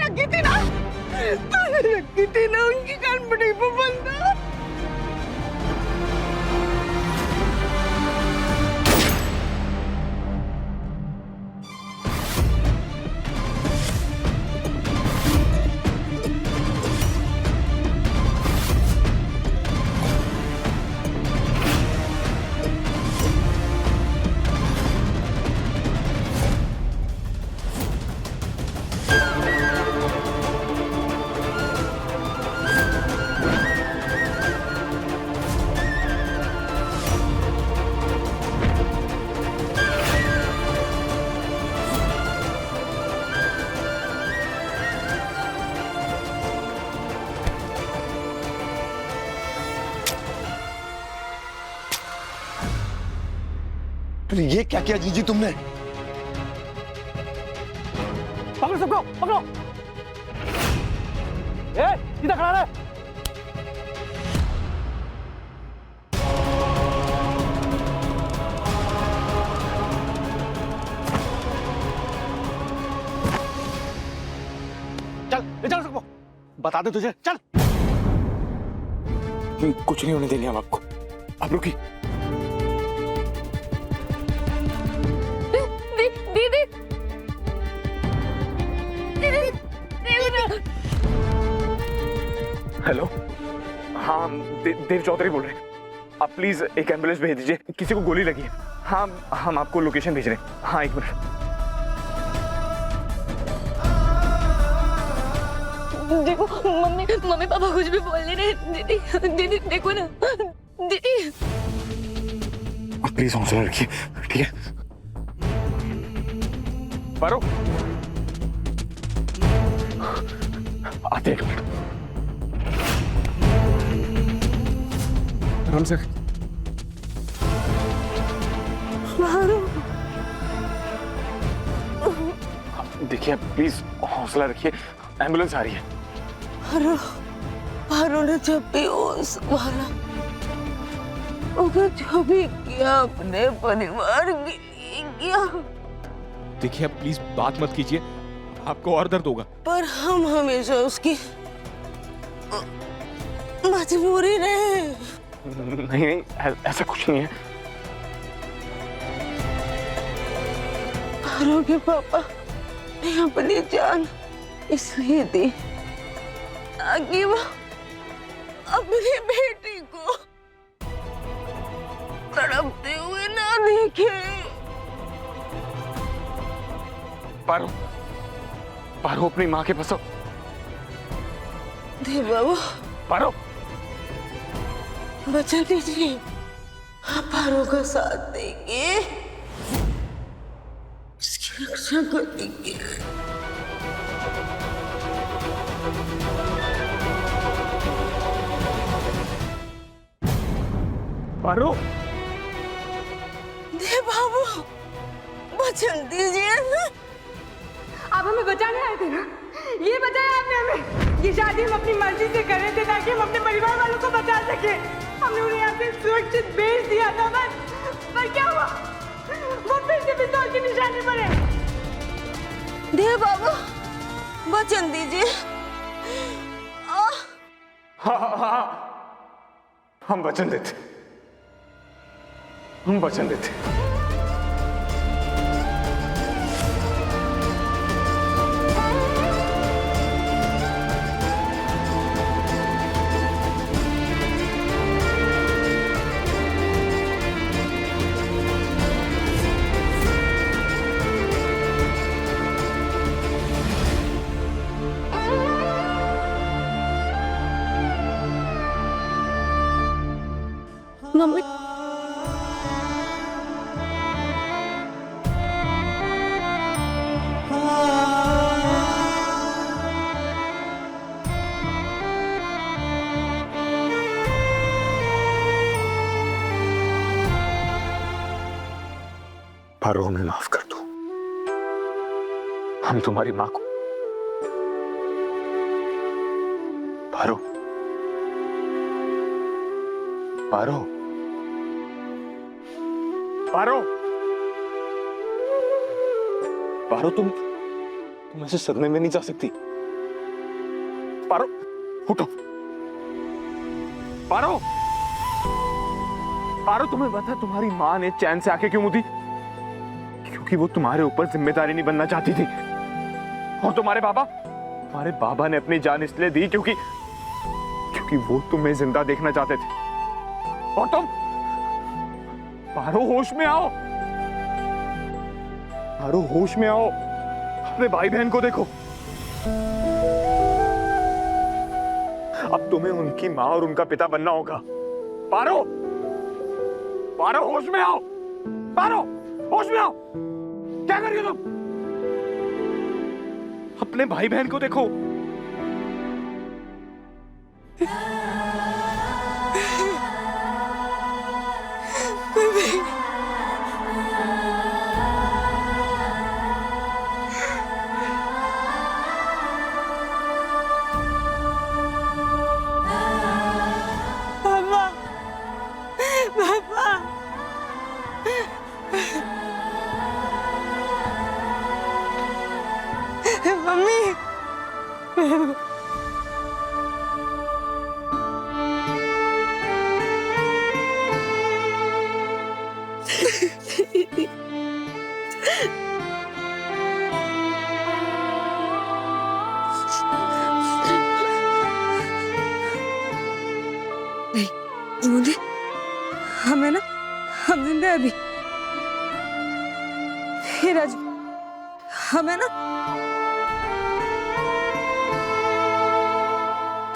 रखी थी ना, तूने रखी थी ना उनकी कंपनी पर बंदा। अरे ये क्या किया जीजी तुमने? पकड़ो सबको, पकड़ो। सीधा खड़ा रहे। चल ले चल सबको, बता दे तुझे, चल। कुछ नहीं होने देंगे हम आपको, आप रुकी। दीदी, हेलो, हाँ देव चौधरी बोल रहे हैं। आप प्लीज एक एम्बुलेंस भेज दीजिए, किसी को गोली लगी है। हाँ हम आपको लोकेशन भेज रहे हैं। हाँ एक मिनट। देखो मम्मी पापा कुछ भी बोल नहीं रहे। दीदी दीदी देखो ना दीदी। प्लीज हौसला रखिए, ठीक है? पारो, आते एक मिनट। आराम से। देखिए प्लीज हौसला रखिए, एम्बुलेंस आ रही है। पारो ने जब भी संभाला, उसने जो भी किया अपने परिवार के लिए किया। देखिए अब प्लीज बात मत कीजिए, आपको और दर्द होगा। पर हम हमेशा उसकी मजबूरी रहे। नहीं, ऐसा कुछ नहीं है। पारो के पापा ने अपनी जान इसलिए दी ताकि वो अपनी बेटी को तड़पते हुए ना देखे। पारो, पारो अपनी माँ के पास आओ। देव बाबू, पारो, बचा दीजिए, आप पारो का साथ देंगे, इसकी रक्षा करेंगे। पारो, देव बाबू, वचन दीजिए ना। आप हमें बचाने आए थे ना, ये बताया आपने हमें। ये शादी हम अपनी मर्जी से कर रहे थे ताकि हम अपने परिवार वालों को बचा सके। हमने उन्हें यहाँ से सुरक्षित भेज दिया था, पर क्या हुआ? वो फिर से पिस्तौल की निशानी पर है। देव बाबू, वचन दीजिए। हाँ, हम वचन देते, हम वचन देते। मम्मी, पारो हमें माफ कर दो, हम तुम्हारी माँ को। पारो, पारो, पारो, पारो तुम ऐसे सदमे में नहीं जा सकती। पारो उठो। पारो, पारो तुम्हें पता है तुम्हारी माँ ने चैन से आके क्यों मुदी? क्योंकि वो तुम्हारे ऊपर जिम्मेदारी नहीं बनना चाहती थी। और तुम्हारे बाबा ने अपनी जान इसलिए दी क्योंकि वो तुम्हें जिंदा देखना चाहते थे। और तुम पारो होश में आओ, पारो होश में आओ, अपने भाई बहन को देखो। अब तुम्हें उनकी माँ और उनका पिता बनना होगा। पारो, पारो होश में आओ, पारो होश में आओ। क्या कर रही हो तुम? अपने भाई बहन को देखो। मुझे हमें ना, हम जिंदा अभी। हे राजू, हमें ना,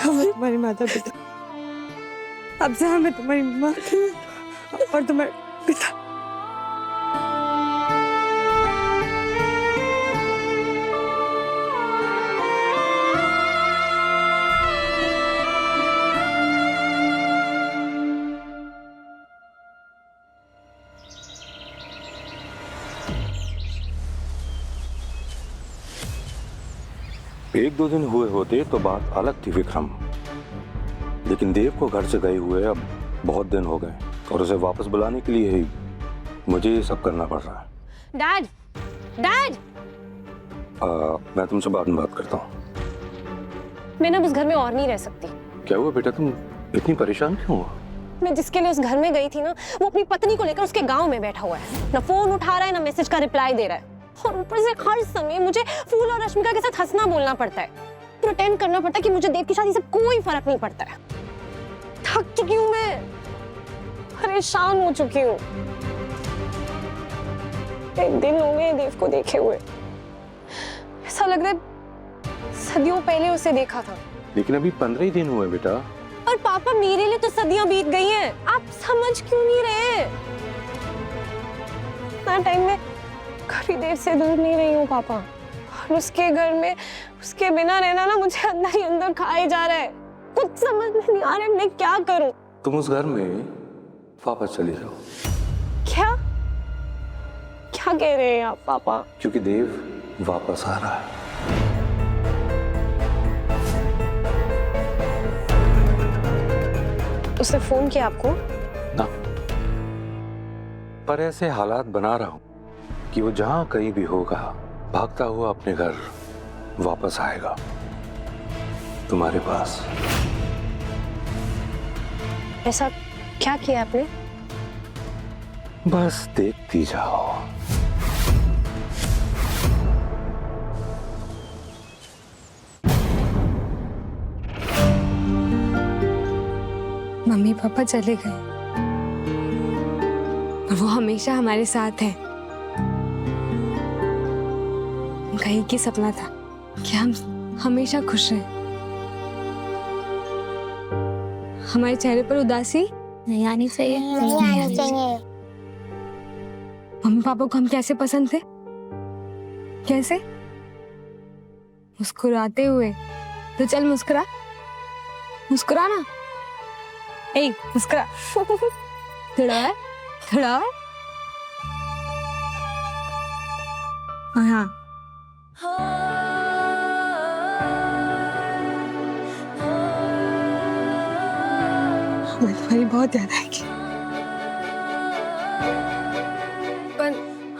हमें तुम्हारी माता पिता, अब से हमें तुम्हारी माँ और तुम्हारे पिता। एक दो दिन हुए होते तो बात अलग थी विक्रम, लेकिन देव को घर से गए हुए अब बहुत दिन हो गए और उसे वापस बुलाने के लिए ही मुझे ये सब करना पड़ रहा है। डैड, डैड, मैं तुमसे बाद में बात करता हूँ। मैं ना उस घर में और नहीं रह सकती। क्या हुआ बेटा, तुम इतनी परेशान क्यों हो? मैं जिसके लिए उस घर में गई थी ना, वो अपनी पत्नी को लेकर उसके गांव में बैठा हुआ है। ना फोन उठा रहा है, ना मैसेज का रिप्लाई दे रहा है। और ऊपर से हर समय मुझे फूल और रश्मिका के साथ हंसना बोलना पड़ता है, प्रिटेंड करना पड़ता है कि मुझे देव की शादी से कोई फर्क नहीं पड़ता है। थक चुकी हूँ मैं, परेशान हो चुकी हूँ। एक दिन हो गए देव को देखे हुए, ऐसा लग रहा है सदियों पहले उसे देखा था। लेकिन अभी 15 ही दिन हुए बेटा। और पापा, मेरे लिए तो सदियां बीत गई हैं, आप समझ क्यों नहीं रहे? इतना टाइम में काफी देर से दूर नहीं रही हूँ पापा, और उसके घर में उसके बिना रहना ना मुझे अंदर ही अंदर खाए जा रहा है। कुछ समझ नहीं आ रहा है मैं क्या करूँ। तुम उस घर में वापस चले जाओ। क्या क्या कह रहे हैं आप पापा? क्योंकि देव वापस आ रहा है। उसने फोन किया आपको? ना, पर ऐसे हालात बना रहा हूं कि वो जहां कहीं भी होगा भागता हुआ अपने घर वापस आएगा, तुम्हारे पास। ऐसा क्या किया आपने? बस देखती जाओ। मम्मी पापा चले गए और वो हमेशा हमारे साथ हैं। उनका एक ही सपना था कि हम हमेशा खुश रहें। हमारे चेहरे पर उदासी नहीं आनी चाहिए, नहीं आनी चाहिए। मम्मी पापा को हम कैसे पसंद थे? कैसे? मुस्कुराते हुए। तो चल मुस्कुरा, मुस्कुरा ना। ए, मुस्कुरा। थोड़ा है, थोड़ा है। हाँ। हमें तुम्हारी बहुत याद आएगी, पर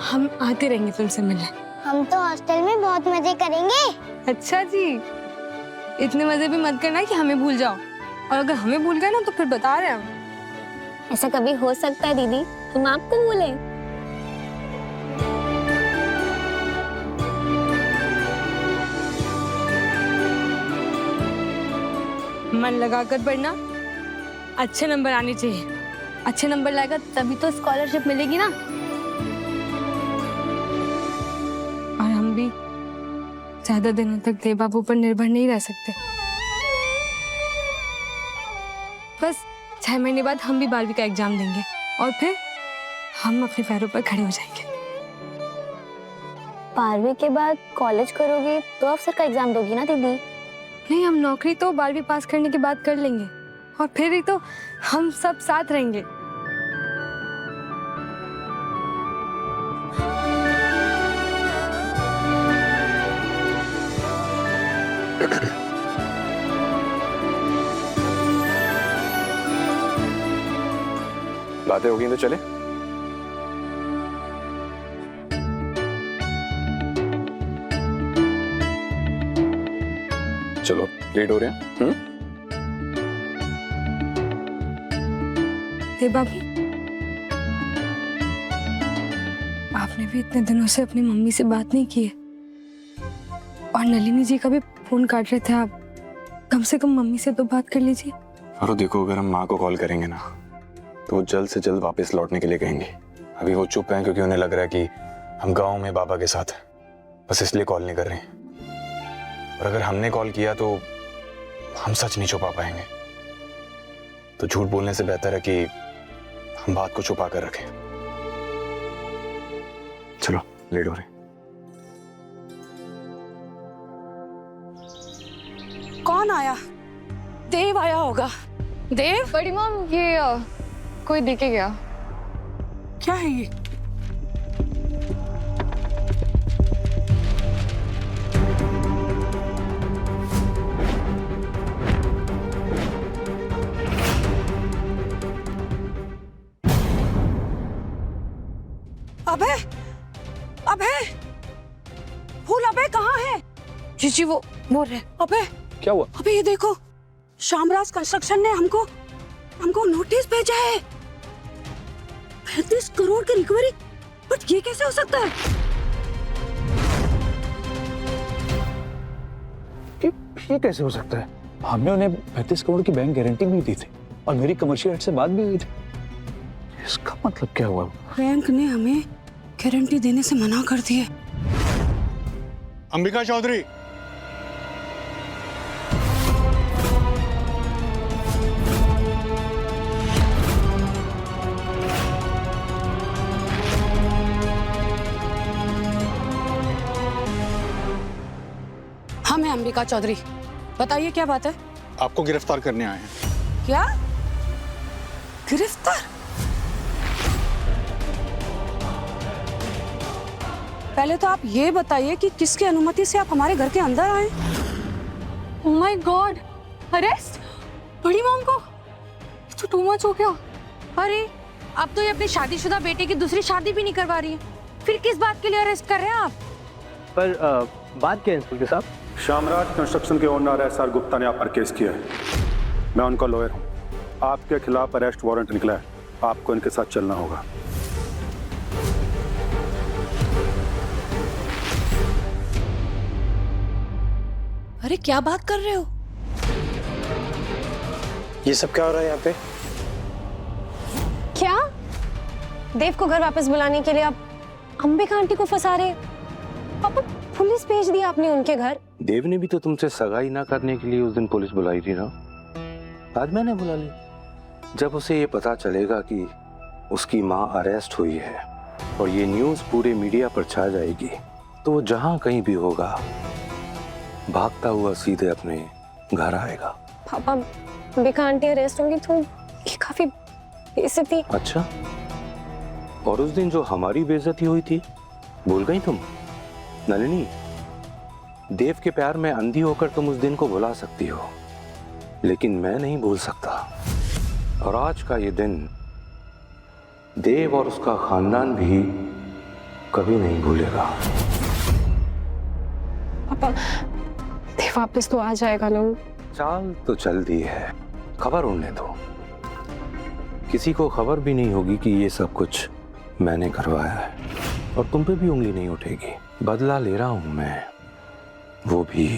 हम आते रहेंगे तुमसे मिलने। हम तो हॉस्टल में बहुत मजे करेंगे। अच्छा जी, इतने मजे भी मत करना कि हमें भूल जाओ, और अगर हमें भूल गए ना तो फिर बता रहे हैं हम। ऐसा कभी हो सकता है दीदी, हम आपको भूले? मन लगाकर पढ़ना, अच्छे नंबर आने चाहिए। अच्छे नंबर लाएगा तभी तो स्कॉलरशिप मिलेगी ना। और हम भी ज्यादा दिनों तक देव बाबू पर निर्भर नहीं रह सकते। बस 6 महीने बाद हम भी 12वीं का एग्जाम देंगे और फिर हम अपने पैरों पर खड़े हो जाएंगे। 12वीं के बाद कॉलेज करोगी तो अफसर का एग्जाम दोगी ना दीदी? नहीं, हम नौकरी तो 12वीं पास करने के बाद कर लेंगे और फिर ही तो हम सब साथ रहेंगे। बातें हो गई तो चले। चलो, लेट हो रहे हैं। देव बाबू, आपने भी इतने दिनों से अपनी मम्मी से बात नहीं की है और नलिनी जी का भी फोन काट रहे थे आप। कम से कम मम्मी से तो बात कर लीजिए। और देखो, अगर हम माँ को कॉल करेंगे ना तो वो जल्द से जल्द वापस लौटने के लिए कहेंगे। अभी वो चुप हैं क्योंकि उन्हें लग रहा है कि हम गांव में बाबा के साथ हैं, बस इसलिए कॉल नहीं कर रहे हैं। और अगर हमने कॉल किया तो हम सच नहीं छुपा पाएंगे, तो झूठ बोलने से बेहतर है कि हम बात को छुपा कर रखें। चलो, लेट हो रहे। कौन आया? देव आया होगा। देव? बड़ी मॉम, ये कोई देखे गया। क्या है ये? अबे, अबे, फूल अबे कहाँ है? जी वो बोल रहे। अबे क्या हुआ? अबे ये देखो, शामराज कंस्ट्रक्शन ने हमको नोटिस भेजा है। 35 करोड़ की रिकवरी। बट ये कैसे हो सकता है? ये कैसे हो सकता है? हमने उन्हें 35 करोड़ की बैंक गारंटी भी दी थी और मेरी कमर्शियल हेड से बात भी हुई थी। इसका मतलब क्या हुआ? बैंक ने हमें गारंटी देने से मना कर दिया। अंबिका चौधरी, हम हैं अंबिका चौधरी। बताइए क्या बात है? आपको गिरफ्तार करने आए हैं। क्या गिरफ्तार? पहले तो आप ये बताइए कि किसकी अनुमति से आप हमारे घर के अंदर आए? ओह माय गॉड, अरेस्ट बड़ी मॉम को? तो टू मच हो गया। अरे अब तो ये अपने शादीशुदा बेटे की दूसरी शादी भी नहीं करवा रही है, फिर किस बात के लिए अरेस्ट कर रहे हैं आप? पर बात क्या है इंस्पेक्टर साहब? शामराज कंस्ट्रक्शन के ओनर SR गुप्ता ने आप पर केस किया है। मैं उनका लॉयर हूँ। आपके खिलाफ अरेस्ट वारंट निकला है। आपको इनके साथ चलना होगा। अरे क्या बात कर रहे हो? ये सब क्या हो रहा है यहाँ पे? क्या? देव को घर वापस बुलाने के लिए आप अंबिका आंटी को फंसा रहे? पापा, पुलिस भेज दिया आपने उनके घर। देव ने भी तो तुमसे सगाई ना करने के लिए उस दिन पुलिस बुलाई थी ना। आज मैंने बुला ली। जब उसे ये पता चलेगा कि उसकी माँ अरेस्ट हुई है और ये न्यूज़ पूरे मीडिया पर छा जाएगी, तो वो जहाँ कहीं भी होगा भागता हुआ सीधे अपने घर आएगा। पापा, अंबिका आंटी अरेस्ट होंगी तो ये काफी बेइज्जती। अच्छा, और उस दिन जो हमारी बेइज्जती हुई थी, भूल गई तुम? नलिनी, देव के प्यार में अंधी होकर तुम उस दिन को भुला सकती हो, लेकिन मैं नहीं भूल सकता। और आज का ये दिन देव और उसका खानदान भी कभी नहीं भूलेगा। पापा, देव ये वापस तो आ जाएगा ना। चाल तो चल दी है, खबर उड़ने दो। किसी को खबर भी नहीं होगी कि ये सब कुछ मैंने करवाया है, और तुम पे भी उंगली नहीं उठेगी। बदला ले रहा हूं मैं, वो भी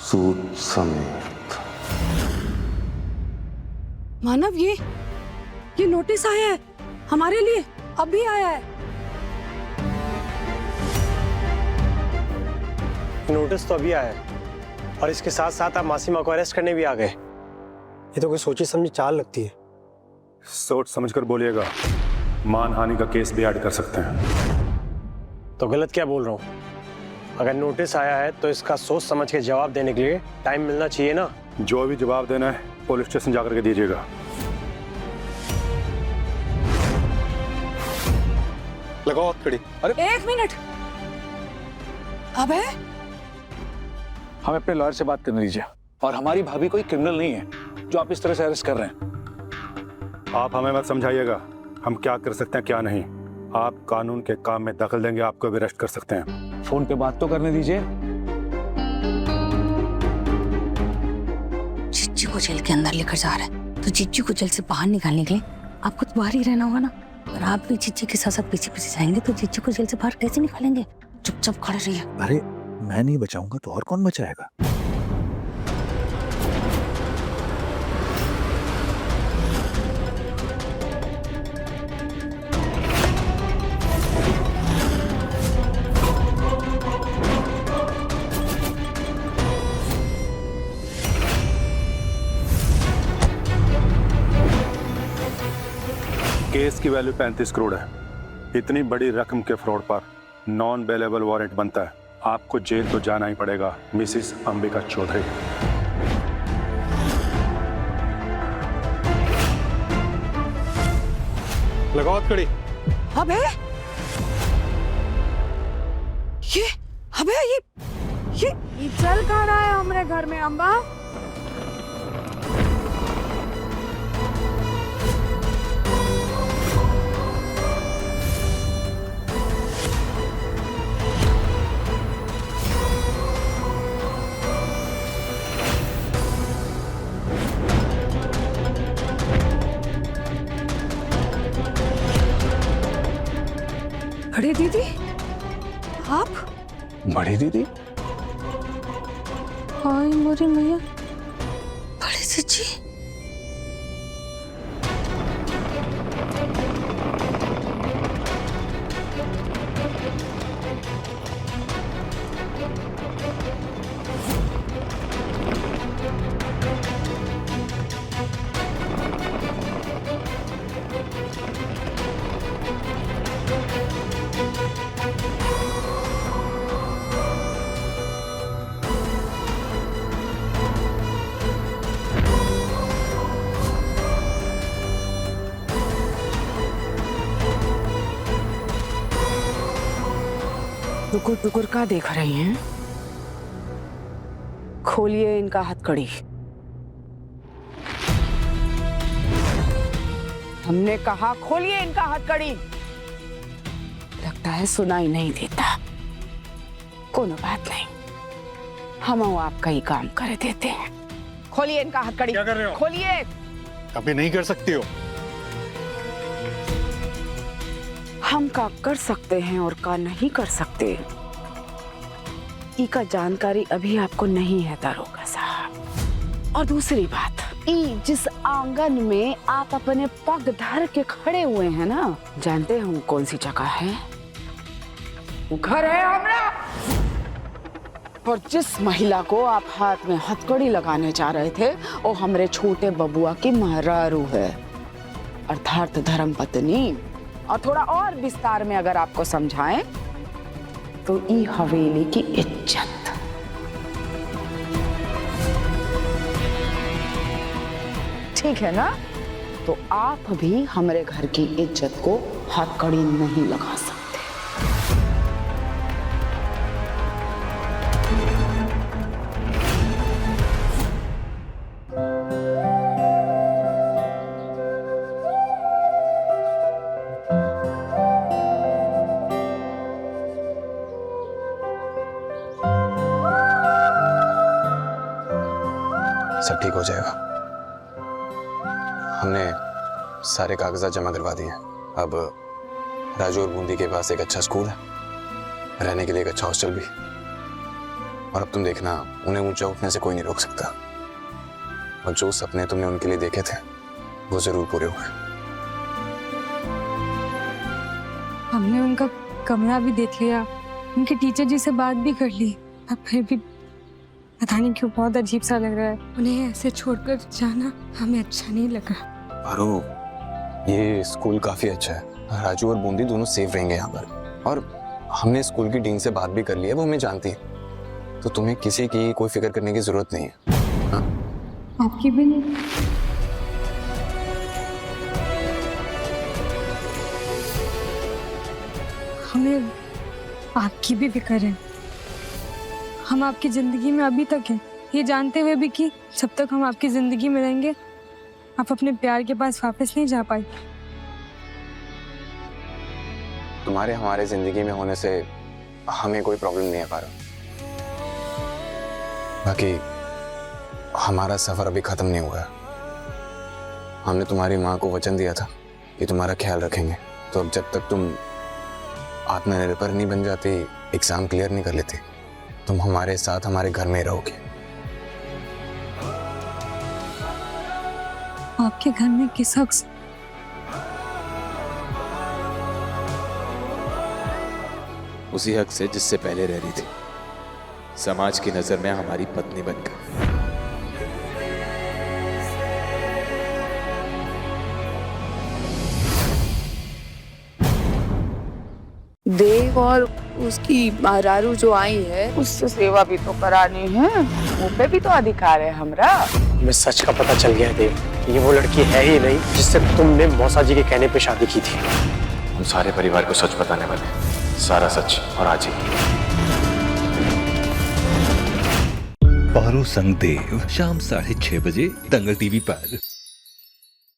सूद समेत। मानव, ये नोटिस आया है हमारे लिए, अभी आया है। नोटिस तो अभी आया है और इसके साथ साथ आप मासीमा को अरेस्ट करने भी आ गए। ये तो कोई सोची समझी चाल लगती है। सोच समझकर बोलिएगा, मानहानि का केस भी ऐड कर सकते हैं। तो गलत क्या बोल रहा हूँ? अगर नोटिस आया है तो इसका सोच समझ के जवाब देने के लिए टाइम मिलना चाहिए ना। जो भी जवाब देना है पुलिस स्टेशन जाकर के दीजिएगा। लगाओ हथकड़ी। एक मिनट। अबे हमें अपने लॉयर से बात करने दीजिए, और हमारी भाभी कोई क्रिमिनल नहीं है जो आप इस तरह से अरेस्ट कर रहे हैं। आप हमें मत समझाइएगा हम क्या कर सकते हैं क्या नहीं। आप कानून के काम में दखल देंगे, आपको भी अरेस्ट कर सकते हैं। फोन पे बात तो करने दीजिए। चिच्चू को जेल के अंदर लेकर जा रहा है, तो चिच्चू को जेल से बाहर निकालने के लिए आपको तो बाहर ही रहना होगा ना। और आप भी चिच्चू के साथ साथ पीछे पीछे जाएंगे तो चिच्चू को जेल से बाहर कैसे निकालेंगे? चुपचाप खड़े रहिए। अरे मैं नहीं बचाऊंगा तो और कौन बचाएगा? केस की वैल्यू 35 करोड़ है। इतनी बड़ी रकम के फ्रॉड पर नॉन बेलेबल वारंट बनता है। आपको जेल तो जाना ही पड़ेगा मिसिस अंबिका चौधरी। लगाओ हथकड़ी। अबे ये चल कहाँ रहा है हमारे घर में अम्बा? बड़ी दीदी, आप? बड़ी दीदी? हाय मोरी मैया, बड़ी सच्ची। टुकुर टुकुर का देख रही हैं? खोलिए इनका हथकड़ी। हमने कहा खोलिए इनका हथकड़ी। लगता है सुनाई नहीं देता। कोनो बात नहीं, हम आपका ही काम कर देते हैं। खोलिए इनका हथकड़ी। क्या कर रहे हो? खोलिए। अभी नहीं कर सकती हो। हम का कर सकते हैं और का नहीं कर सकते, का जानकारी अभी आपको नहीं है दरोगा साहब। और दूसरी बात, जिस आंगन में आप अपने पग धर के खड़े हुए हैं ना, जानते हैं हम कौन सी जगह है? वो घर है हमारा। और जिस महिला को आप हाथ में हथकड़ी लगाने जा रहे थे, वो हमारे छोटे बबुआ की महरारू है, अर्थात धर्म पत्नी। और थोड़ा और विस्तार में अगर आपको समझाएं तो ई हवेली की इज्जत। ठीक है ना? तो आप भी हमारे घर की इज्जत को हथकड़ी नहीं लगा सकते। सब ठीक हो जाएगा। हमने सारे कागजात जमा करवा दिए हैं। अब राजू और बूंदी के पास एक अच्छा स्कूल है, रहने के लिए एक अच्छा हॉस्टल भी। और अब तुम देखना, उन्हें ऊंचा उठने से कोई नहीं रोक सकता। और जो सपने तुमने उनके लिए देखे थे वो जरूर पूरे हुए। हमने उनका कमरा भी देख लिया, उनके टीचर जी से बात भी कर ली, अब फिर भी पता नहीं क्यों बहुत अजीब सा लग रहा है। उन्हें ऐसे छोड़कर जाना हमें अच्छा नहीं लगा। पारो, ये स्कूल काफी अच्छा है। राजू और बूंदी दोनों सेफ रहेंगे यहाँ पर। और हमने स्कूल की डीन से बात भी कर ली है, वो हमें जानती है। तो तुम्हें किसी की कोई फिक्र करने की जरूरत नहीं है। हाँ? आपकी भी नहीं। हमें आपकी भी फिक्र है। हम आपकी जिंदगी में अभी तक हैं, ये जानते हुए भी कि जब तक हम आपकी जिंदगी में रहेंगे आप अपने प्यार के पास वापस नहीं जा पाए। तुम्हारे हमारे जिंदगी में होने से हमें कोई प्रॉब्लम नहीं है पारो। बाकी हमारा सफर अभी खत्म नहीं हुआ है। हमने तुम्हारी माँ को वचन दिया था कि तुम्हारा ख्याल रखेंगे। तो अब जब तक तुम आत्मनिर्भर नहीं बन जाती, एग्जाम क्लियर नहीं कर लेती, तुम हमारे साथ हमारे घर में रहोगे। आपके घर में किस हक से? उसी हक से जिससे पहले रह रही थी, समाज की नजर में हमारी पत्नी बनकर। देव और उसकी महारारू जो आई है उससे सेवा भी तो करानी है, वो पे भी तो अधिकार है हमरा। हमें सच का पता चल गया है देव, ये वो लड़की है ही नहीं जिससे तुमने मौसा जी के कहने पे शादी की थी। हम सारे परिवार को सच बताने वाले, सारा सच, और आज ही। पारो संग देव शाम 6:30 बजे दंगल टीवी पर।